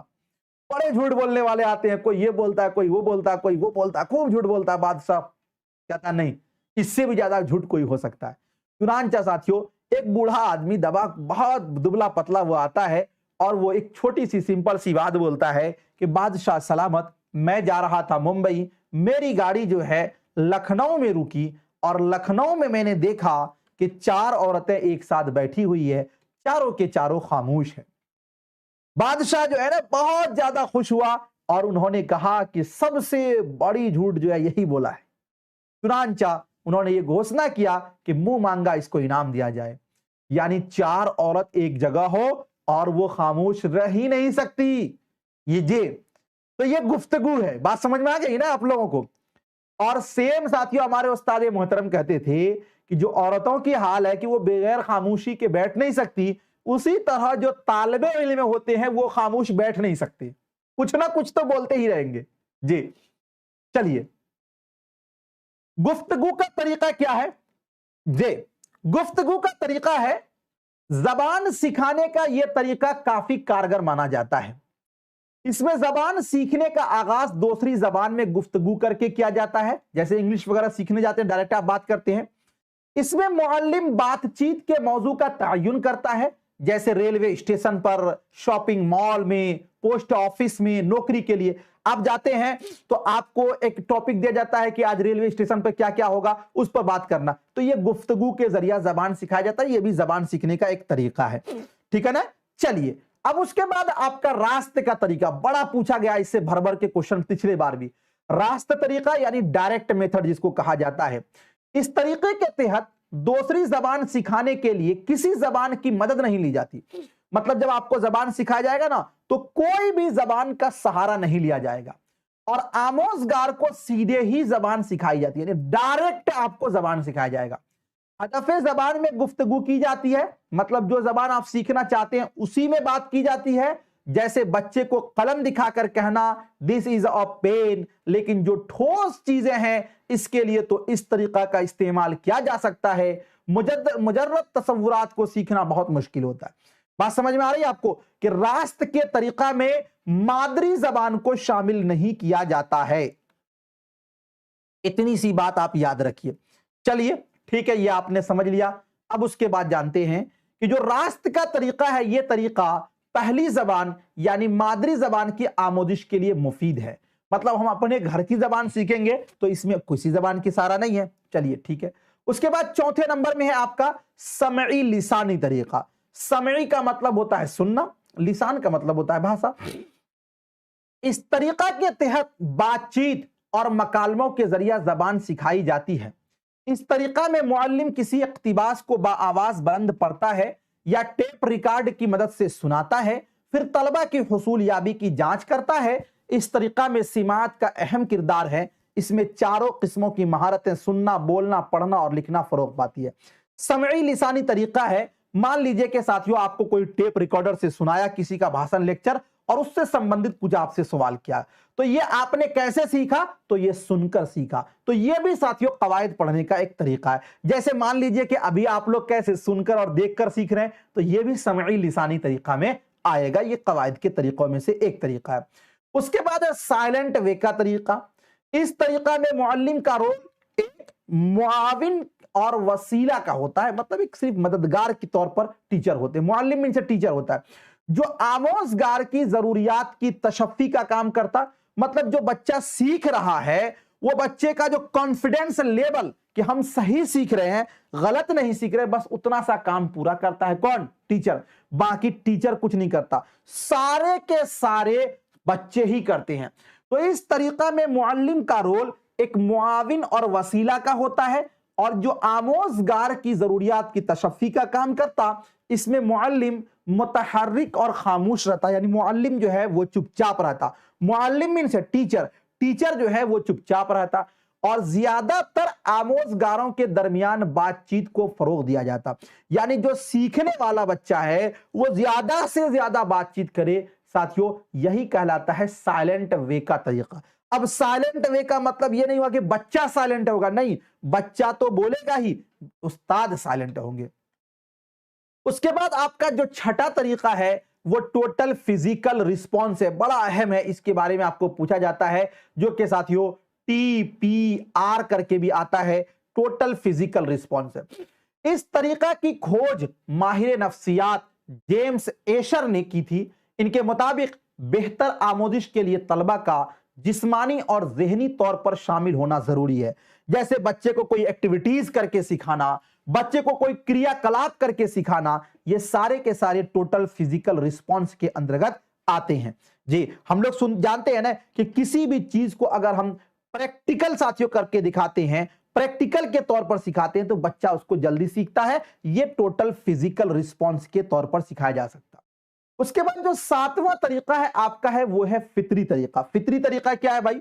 बड़े झूठ बोलने वाले आते हैं, कोई ये बोलता है, कोई वो बोलता है, कोई वो बोलता है, खूब झूठ बोलता है। बादशाह कहता नहीं, इससे भी ज्यादा झूठ कोई हो सकता है। चुनांचा साथियों एक बूढ़ा आदमी दबा, बहुत दुबला पतला वो आता है और वो एक छोटी सी सिंपल सी बात बोलता है कि बादशाह सलामत, मैं जा रहा था मुंबई, मेरी गाड़ी जो है लखनऊ में रुकी और लखनऊ में मैंने देखा कि 4 औरतें एक साथ बैठी हुई है, चारों के चारों खामोश है। बादशाह जो है ना बहुत ज्यादा खुश हुआ और उन्होंने कहा कि सबसे बड़ी झूठ जो है यही बोला है। चुनांचा उन्होंने ये घोषणा किया कि मुंह मांगा इसको इनाम दिया जाए, यानी 4 औरत एक जगह हो और वो खामोश रह ही नहीं सकती। ये तो ये गुफ्तगू है। बात समझ में आ गई ना आप लोगों को। और सेम साथियों हमारे उस्ताद मोहतरम कहते थे कि जो औरतों की हाल है कि वो बगैर खामोशी के बैठ नहीं सकती, उसी तरह जो तालिबे इल्म होते हैं वो खामोश बैठ नहीं सकते, कुछ ना कुछ तो बोलते ही रहेंगे। जी चलिए, गुफ्तगू का तरीका क्या है? जी गुफ्तगू का तरीका है, जबान सिखाने का यह तरीका काफी कारगर माना जाता है। इसमें जबान सीखने का आगाज दूसरी जबान में गुफ्तगू करके किया जाता है, जैसे इंग्लिश वगैरह सीखने जाते हैं डायरेक्ट आप बात करते हैं। इसमें मुअल्लिम बातचीत के मौजू का तयन करता है, जैसे रेलवे स्टेशन पर, शॉपिंग मॉल में, पोस्ट ऑफिस में, नौकरी के लिए आप जाते हैं तो आपको एक टॉपिक दिया जाता है कि आज रेलवे स्टेशन पर क्या क्या होगा, उस पर बात करना। तो यह गुफ्तगू के जरिए जबान सिखाया जाता है, यह भी जबान सीखने का एक तरीका है। ठीक है ना। चलिए अब उसके बाद आपका रास्ते का तरीका बड़ा पूछा गया, इससे भर भर के क्वेश्चन पिछले बार भी। रास्ते तरीका यानी डायरेक्ट मेथड जिसको कहा जाता है। इस तरीके के तहत दूसरी जबान सिखाने के लिए किसी जबान की मदद नहीं ली जाती। मतलब जब आपको जबान सिखाया जाएगा ना तो कोई भी जबान का सहारा नहीं लिया जाएगा और आमोजगार को सीधे ही जबान सिखाई जाती है, यानी डायरेक्ट आपको जबान सिखाया जाएगा। हदफे जबान में गुफ्तगू की जाती है, मतलब जो जबान आप सीखना चाहते हैं उसी में बात की जाती है, जैसे बच्चे को कलम दिखाकर कहना दिस इज अ पेन, लेकिन जो ठोस चीजें हैं इसके लिए तो इस तरीका का इस्तेमाल किया जा सकता है। मुजर्रद तसव्वुरात को सीखना बहुत मुश्किल होता है। बात समझ में आ रही है आपको कि रास्त के तरीका में मादरी जबान को शामिल नहीं किया जाता है। इतनी सी बात आप याद रखिए। चलिए ठीक है, ये आपने समझ लिया। अब उसके बाद जानते हैं कि जो रास्त का तरीका है, ये तरीका पहली जबान यानी मादरी जबान की आमोदिश के लिए मुफीद है। मतलब हम अपने घर की जबान सीखेंगे तो इसमें किसी जबान की सहारा नहीं है। चलिए ठीक है। उसके बाद चौथे नंबर में है आपका समई लिसानी तरीका। समई का मतलब होता है सुनना, लिसान का मतलब होता है भाषा। इस तरीका के तहत बातचीत और मकालमों के जरिए जबान सिखाई जाती है। इस तरीका में मुअल्लिम किसी इक्तिबास को बाआवाज बुलंद पढ़ता है या टेप रिकॉर्ड की मदद से सुनाता है, फिर तलबा की हुसूल याबी की जांच करता है। इस तरीका में सिमात का अहम किरदार है। इसमें चारों किस्मों की महारतें सुनना, बोलना, पढ़ना और लिखना फरोग पाती है। समई लिसानी तरीका है, मान लीजिए कि साथियों आपको कोई टेप रिकॉर्डर से सुनाया किसी का भाषण, लेक्चर, और उससे संबंधित कुछ आपसे सवाल किया, तो ये आपने कैसे सीखा? तो ये सुनकर सीखा। तो ये भी साथियों कवायद पढ़ने का एक तरीका है। जैसे मान लीजिए कि अभी आप लोग कैसे सुनकर और देखकर सीख रहे हैं, तो ये भी समई लिसानी तरीका में आएगा। ये कवायद के तरीकों में से एक तरीका है। उसके बाद है साइलेंट वे का तरीका। इस तरीका में मुअल्लिम का रोल एक मुआविन और वसीला का होता है। मतलब एक सिर्फ मददगार के तौर पर टीचर होते हैं। मुअल्लिम मीन से टीचर होता है जो आमोजगार की जरूरियात की तशफ़ी का काम करता। मतलब जो बच्चा सीख रहा है वो बच्चे का जो कॉन्फिडेंस लेवल कि हम सही सीख रहे हैं, गलत नहीं सीख रहे, बस उतना सा काम पूरा करता है कौन? टीचर। बाकी टीचर कुछ नहीं करता, सारे के सारे बच्चे ही करते हैं। तो इस तरीका में मुअल्लिम का रोल एक मुआविन और वसीला का होता है, और जो आमोजगार की जरूरियात की तशफ़ी का काम करता, इसमें मुअल्लिम मुतहर्रिक और खामोश रहता। यानी मुअल्लिम जो है वो चुपचाप रहता। मुअल्लिम मीन से टीचर, टीचर जो है वो चुपचाप रहता। और ज्यादातर आमोजगारों के दरमियान बातचीत को फरोग दिया जाता। यानी जो सीखने वाला बच्चा है वो ज्यादा से ज्यादा बातचीत करे। साथियों यही कहलाता है साइलेंट वे का तरीका। अब साइलेंट वे का मतलब ये नहीं हुआ कि बच्चा साइलेंट होगा, नहीं, बच्चा तो बोलेगा ही, उस्ताद साइलेंट होंगे। उसके बाद आपका जो छठा तरीका है वो टोटल फिजिकल रिस्पॉन्स है। बड़ा अहम है, इसके बारे में आपको पूछा जाता है, जो कि साथियों TPR करके भी आता है, टोटल फिजिकल रिस्पॉन्स है। इस तरीका की खोज माहिर नफ्सियात जेम्स एशर ने की थी। इनके मुताबिक बेहतर आमोदिश के लिए तलबा का जिस्मानी और ज़हनी तौर पर शामिल होना जरूरी है। जैसे बच्चे को कोई एक्टिविटीज करके सिखाना, बच्चे को कोई क्रियाकलाप करके सिखाना, ये सारे के सारे टोटल फिजिकल रिस्पॉन्स के अंतर्गत आते हैं। जी, हम लोग जानते हैं ना कि किसी भी चीज को अगर हम प्रैक्टिकल साथियों करके दिखाते हैं, प्रैक्टिकल के तौर पर सिखाते हैं, तो बच्चा उसको जल्दी सीखता है। ये टोटल फिजिकल रिस्पॉन्स के तौर पर सिखाया जा सकता है। उसके बाद जो सातवां तरीका है आपका है वो है फितरी तरीका। फितरी तरीका क्या है भाई?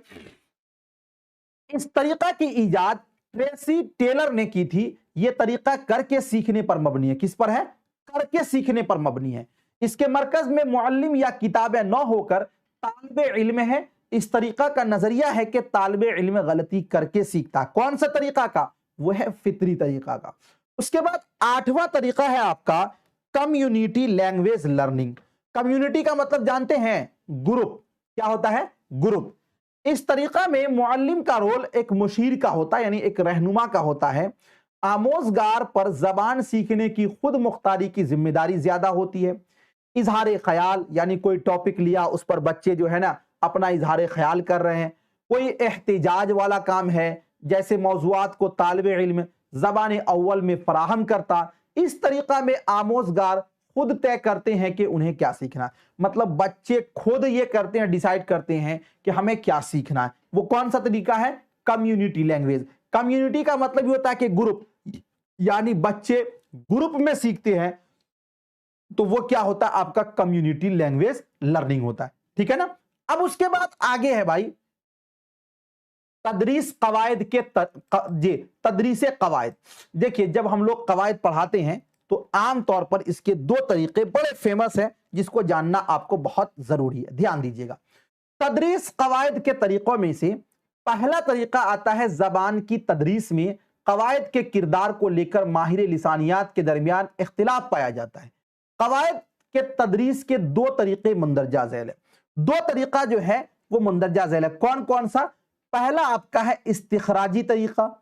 इस तरीका की इजाद ट्रेसी टेलर ने की थी। यह तरीका करके सीखने पर मबनी है। किस पर है? करके सीखने पर मबनी है। इसके मरकज में मुअल्लिम या किताबें न होकर तालिबे इल्म है। इस तरीका का नजरिया है कि तालिबे इल्म गलती करके सीखता। कौन सा तरीका का? वो है फितरी तरीका का। उसके बाद आठवां तरीका है आपका कम्युनिटी लैंग्वेज लर्निंग। कम्युनिटी का मतलब जानते हैं? ग्रुप। क्या होता है? ग्रुप। इस तरीका में मुअल्लिम का रोल एक मुशीर का होता है, यानी एक रहनुमा का होता है। आमोजगार पर जबान सीखने की खुद मुख्तारी की जिम्मेदारी ज्यादा होती है। इजहार ख्याल, यानी कोई टॉपिक लिया उस पर बच्चे जो है ना अपना इजहार ख्याल कर रहे हैं। कोई एहतिजाज वाला काम है, जैसे मौज़ूआत को तालिबे इल्म जबान अव्वल में फराहम करता। इस तरीका में आमोजगार खुद तय करते हैं कि उन्हें क्या सीखना है। मतलब बच्चे खुद ये करते हैं, डिसाइड करते हैं कि हमें क्या सीखना है। वो कौन सा तरीका है? Community language. कम्युनिटी का मतलब ये होता है कि ग्रुप, यानी बच्चे ग्रुप में सीखते हैं, तो वो क्या होता है? आपका कम्युनिटी लैंग्वेज लर्निंग होता है। ठीक है ना? अब उसके बाद आगे है भाई तदरीस कवायद के तदरीस कवायद। देखिए, जब हम लोग कवायद पढ़ाते हैं तो आमतौर पर इसके दो तरीके बड़े फेमस हैं जिसको जानना आपको बहुत जरूरी है, ध्यान दीजिएगा। तदरीस कवायद के तरीकों में से पहला तरीका आता है जबान की तदरीस में कवायद के किरदार को लेकर माहिर लिसानियात के दरमियान इख्तिलाफ पाया जाता है। कवायद के तदरीस के दो तरीके मुंदरजा झैल है, दो तरीका जो है वो मुंदरजा झैल है। कौन कौन सा? पहला आपका है इस्तिखराजी तरीका।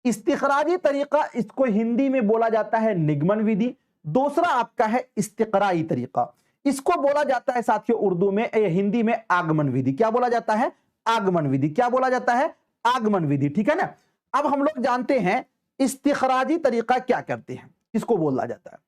इस्तिखराजी तरीका, इसको हिंदी में बोला जाता है निगमन विधि। दूसरा आपका है इस्तिकराई तरीका, इसको बोला जाता है साथियों उर्दू में हिंदी में आगमन विधि। क्या बोला जाता है? आगमन विधि। क्या बोला जाता है? आगमन विधि, ठीक है ना। अब हम लोग जानते हैं इस्तिखराजी तरीका क्या करते हैं, किसको बोला जाता है।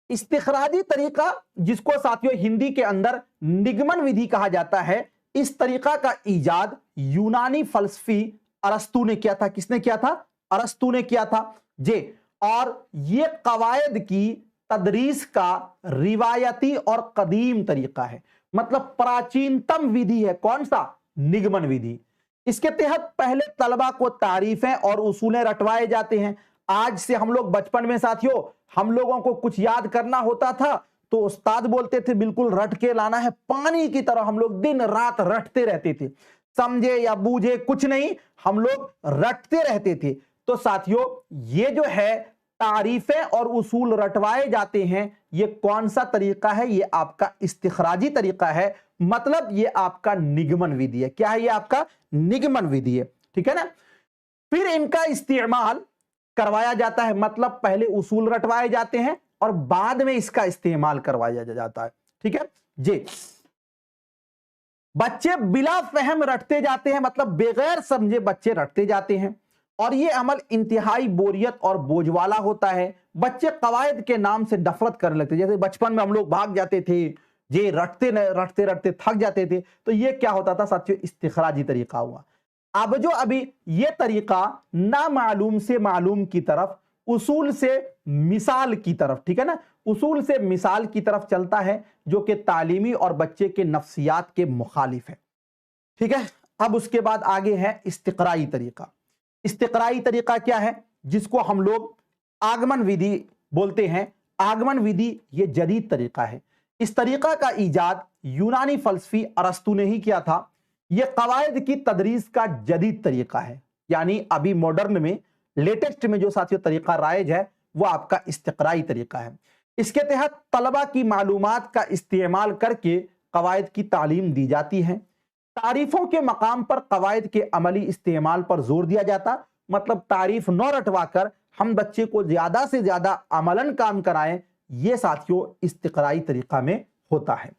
इस्तिखराजी तरीका, जिसको साथियों हिंदी के अंदर निगमन विधि कहा जाता है, इस तरीका का इजाद यूनानी फलसफी अरस्तु ने किया था। किसने किया था? अरस्तु ने किया था जी। और ये कवायद की तदरीस का रिवायती और कदीम तरीका है, मतलब प्राचीनतम विधि है। कौन सा? निगमन विधि। इसके तहत पहले तलबा को तारीफें और उसूलें रटवाए जाते हैं। आज से हम लोग बचपन में साथियों हम लोगों को कुछ याद करना होता था तो उस्ताद बोलते थे बिल्कुल रट के लाना है, पानी की तरह हम लोग दिन रात रटते रहते थे, समझे या बूझे कुछ नहीं, हम लोग रटते रहते थे। तो साथियों ये जो है तारीफें और उसूल रटवाए जाते हैं, ये कौन सा तरीका है? ये आपका इस्तिखराजी तरीका है, मतलब ये आपका निगमन विधि है। क्या है? ये आपका निगमन विधि है, ठीक है ना। फिर इनका इस्तेमाल करवाया जाता है, मतलब पहले उसूल रटवाए जाते हैं और बाद में इसका इस्तेमाल करवाया जाता है, ठीक है जी। बच्चे बिला फहम रटते जाते हैं, मतलब बगैर समझे बच्चे रटते जाते हैं और ये अमल इंतहाई बोरियत और बोझवाला होता है। बच्चे कवायद के नाम से नफरत करने लगते, जैसे बचपन में हम लोग भाग जाते थे, ये रटते रटते रटते थक जाते थे, तो ये क्या होता था साथियों? इस्तिखराजी तरीका हुआ। अब जो अभी ये तरीका ना मालूम से मालूम की तरफ, उसूल से मिसाल की तरफ, ठीक है ना, उसूल से मिसाल की तरफ चलता है, जो कि तालीमी और बच्चे के नफ्सियात के मुखालिफ है, ठीक है। अब उसके बाद आगे है इस्तिकराई तरीका। इस्तिकराई तरीका क्या है? जिसको हम लोग आगमन विधि बोलते हैं। आगमन विधि ये जदीद तरीका है। इस तरीका का इजाद यूनानी फलसफी अरस्तु ने ही किया था। यह कवायद की तदरीस का जदीद तरीका है, यानी अभी मॉडर्न में लेटेस्ट में जो साथियों तरीका राइज है वो आपका इस्तिकराई तरीका है। इसके तहत तलबा की मालूमात का इस्तेमाल करके कवायद की तालीम दी जाती है। तारीफों के मकाम पर कवायद के अमली इस्तेमाल पर जोर दिया जाता, मतलब तारीफ न रटवाकर हम बच्चे को ज्यादा से ज्यादा अमलन काम कराएं, ये साथियों इस्तिकराई तरीका में होता है।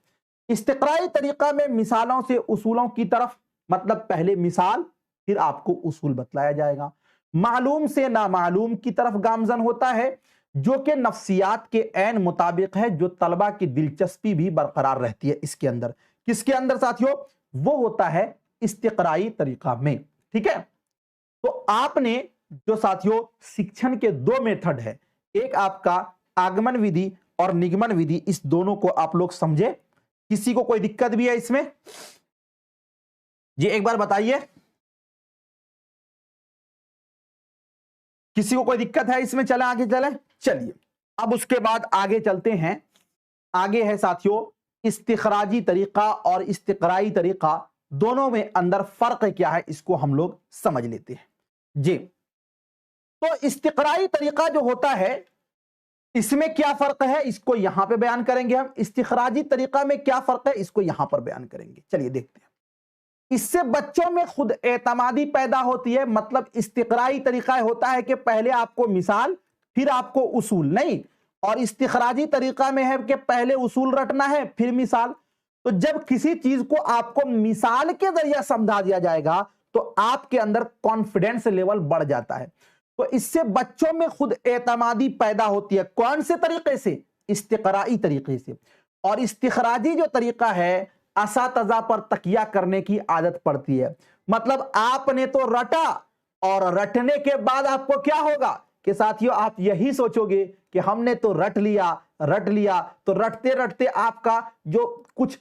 इस्तिकराई तरीका में मिसालों से उसूलों की तरफ, मतलब पहले मिसाल फिर आपको उसूल बतलाया जाएगा। मालूम से नामालूम की तरफ गामजन होता है, जो कि नफ्सियात के ऐन मुताबिक है, जो तलबा की दिलचस्पी भी बरकरार रहती है इसके अंदर। किसके अंदर साथियों? वो होता है इस्तिकराई तरीका में, ठीक है। तो आपने जो साथियों शिक्षण के दो मेथड है, एक आपका आगमन विधि और निगमन विधि, इस दोनों को आप लोग समझे। किसी को कोई दिक्कत भी है इसमें? जी एक बार बताइए, किसी को कोई दिक्कत है इसमें? चले आगे चले, चलिए। अब उसके बाद आगे चलते हैं। आगे है साथियों इस्तिखराजी तरीका और इस्तिकराई तरीका, दोनों में अंदर फर्क क्या है इसको हम लोग समझ लेते हैं जी। तो इस्तिकराई तरीका जो होता है इसमें क्या फर्क है, इसको यहां पे बयान करेंगे हम। इस्तिखराजी तरीका में क्या फर्क है, इसको यहां पर बयान करेंगे। चलिए देखते हैं। इससे बच्चों में खुद एतमादी पैदा होती है, मतलब इस्तिकराई तरीका होता है कि पहले आपको मिसाल फिर आपको उसूल, नहीं, और इस्तिखराजी तरीका में है कि पहले उसूल रटना है फिर मिसाल। तो जब किसी चीज को आपको मिसाल के जरिए समझा दिया जाएगा तो आपके अंदर कॉन्फिडेंस लेवल बढ़ जाता है। तो इससे बच्चों में खुद एतमादी पैदा होती है। कौन से तरीके से? इस्तिकराई तरीके से। और इस्तिखराजी जो तरीका है, असातज़ा पर तकिया करने की आदत पड़ती है, मतलब आपने तो रटा और रटने के बाद आपको क्या होगा कि साथियों आप यही सोचोगे कि हमने तो रट लिया, तो रटते रटते आपका जो कुछ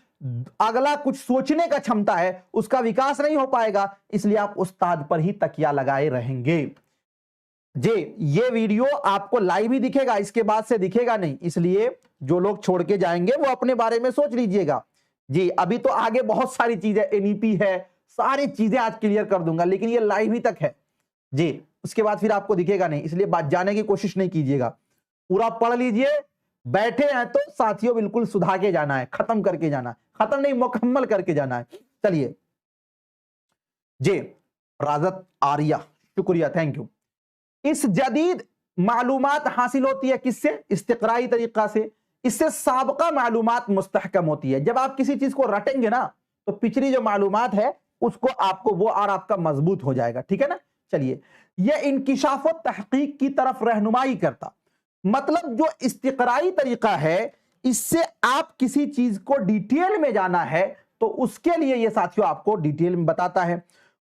अगला कुछ सोचने का क्षमता है उसका विकास नहीं हो पाएगा, इसलिए आप उस्ताद पर ही तकिया लगाए रहेंगे। जी, ये वीडियो आपको लाइव ही दिखेगा, इसके बाद से दिखेगा नहीं, इसलिए जो लोग छोड़ के जाएंगे वो अपने बारे में सोच लीजिएगा। जी, अभी तो आगे बहुत सारी चीजें, एनईपी है, सारी चीजें आज क्लियर कर दूंगा, लेकिन ये लाइव ही तक है। जी, उसके बाद फिर आपको दिखेगा नहीं, इसलिए बात जाने की कोशिश नहीं कीजिएगा। पूरा पढ़ लीजिए, बैठे हैं तो साथियों बिल्कुल सुधा के जाना है, खत्म करके जाना है, खत्म नहीं मुकम्मल करके जाना है। चलिए जी, राजत आर्या, शुक्रिया, थैंक यू। इस जदीद मालूमात हासिल होती है किससे? इस्तिक़राई तरीका से। इससे साबका मालूमात मुस्तहकम होती है। जब आप किसी चीज को रटेंगे ना, तो पिछली जो मालूमात है उसको आपको वो और आपका मजबूत हो जाएगा, ठीक है ना। चलिए, यह इंकिशाफ और तहकीक की तरफ रहनुमाई करता, मतलब जो इस्तिक़राई तरीका है, इससे आप किसी चीज को डिटेल में जाना है तो उसके लिए यह साथियों आपको डिटेल में बताता है।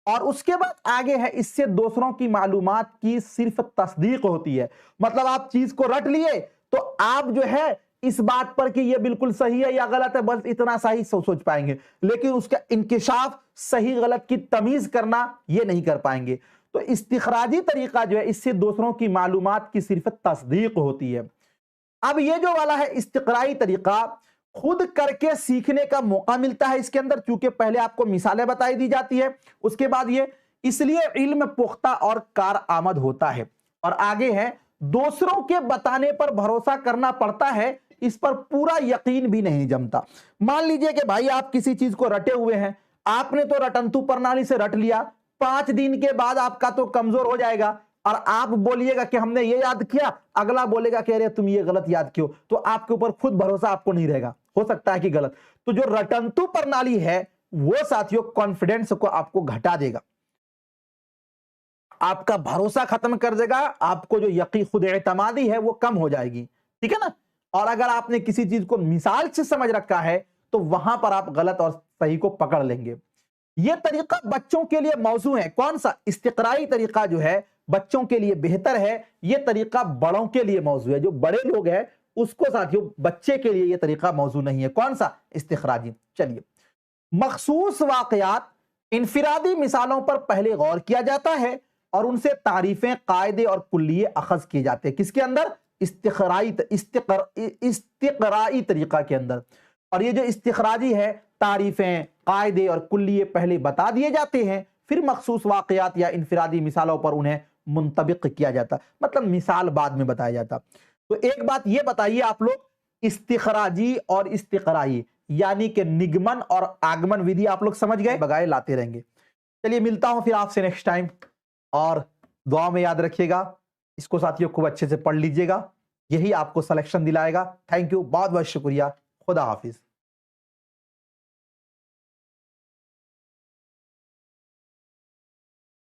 और उसके बाद आगे है, इससे दूसरों की मालूमात की सिर्फ तस्दीक होती है। मतलब आप चीज को रट लिए तो आप जो है इस बात पर कि ये बिल्कुल सही है या गलत है, बस इतना सा ही सोच पाएंगे, लेकिन उसका इंकिशाफ, सही गलत की तमीज करना ये नहीं कर पाएंगे। तो इस्तिखराजी तरीका जो है, इससे दूसरों की मालूमात की सिर्फ तस्दीक होती है। अब ये जो वाला है इस्तिक़राई तरीका, खुद करके सीखने का मौका मिलता है इसके अंदर, क्योंकि पहले आपको मिसालें बताई दी जाती है, उसके बाद ये, इसलिए इल्म पुख्ता और कार आमद होता है। और आगे है, दूसरों के बताने पर भरोसा करना पड़ता है, इस पर पूरा यकीन भी नहीं जमता। मान लीजिए कि भाई आप किसी चीज को रटे हुए हैं, आपने तो रटंतु प्रणाली से रट लिया, 5 दिन के बाद आपका तो कमजोर हो जाएगा और आप बोलिएगा कि हमने ये याद किया, अगला बोलेगा कि अरे तुम ये गलत याद क्यों, तो आपके ऊपर खुद भरोसा आपको नहीं रहेगा, हो सकता है कि गलत। तो जो रटंतु प्रणाली है वो साथियों कॉन्फिडेंस को आपको घटा देगा, आपका भरोसा खत्म कर देगा, आपको जो यकीन, खुद एतमादी है वो कम हो जाएगी, ठीक है ना। और अगर आपने किसी चीज को मिसाल से समझ रखा है तो वहां पर आप गलत और सही को पकड़ लेंगे। यह तरीका बच्चों के लिए मौजू है। कौन सा? इस्तिक़राई तरीका जो है बच्चों के लिए बेहतर है, यह तरीका बड़ों के लिए मौजू है। जो बड़े लोग हैं उसको साथियों, बच्चे के लिए यह तरीका मौजू नहीं है। कौन सा? इस्तिख़राजी। चलिए, मखसूस वाक़यात, इनफिरादी मिसालों पर पहले गौर किया जाता है और उनसे तारीफें, कायदे और कुल्लिये अखज़ किए जाते हैं। किसके अंदर? इस्तिक़राई तरीका के अंदर। और ये जो इस्तिख़राजी है, तारीफें, कायदे और कुल्लिये पहले बता दिए जाते हैं, फिर मखसूस वाक़यात या इनफिरादी मिसालों पर उन्हें मुंतबिक किया जाता, मतलब मिसाल बाद में बताया जाता। तो एक बात ये बताइए आप लोग, इस्तिख़राजी और इस्तिक़राई यानी कि निगमन और आगमन विधि आप लोग समझ गए? बगाए लाते रहेंगे। चलिए, मिलता हूं फिर आपसे नेक्स्ट टाइम, और दुआ में याद रखिएगा, इसको साथियों खूब अच्छे से पढ़ लीजिएगा, यही आपको सिलेक्शन दिलाएगा। थैंक यू, बहुत बहुत शुक्रिया, खुदा हाफिज।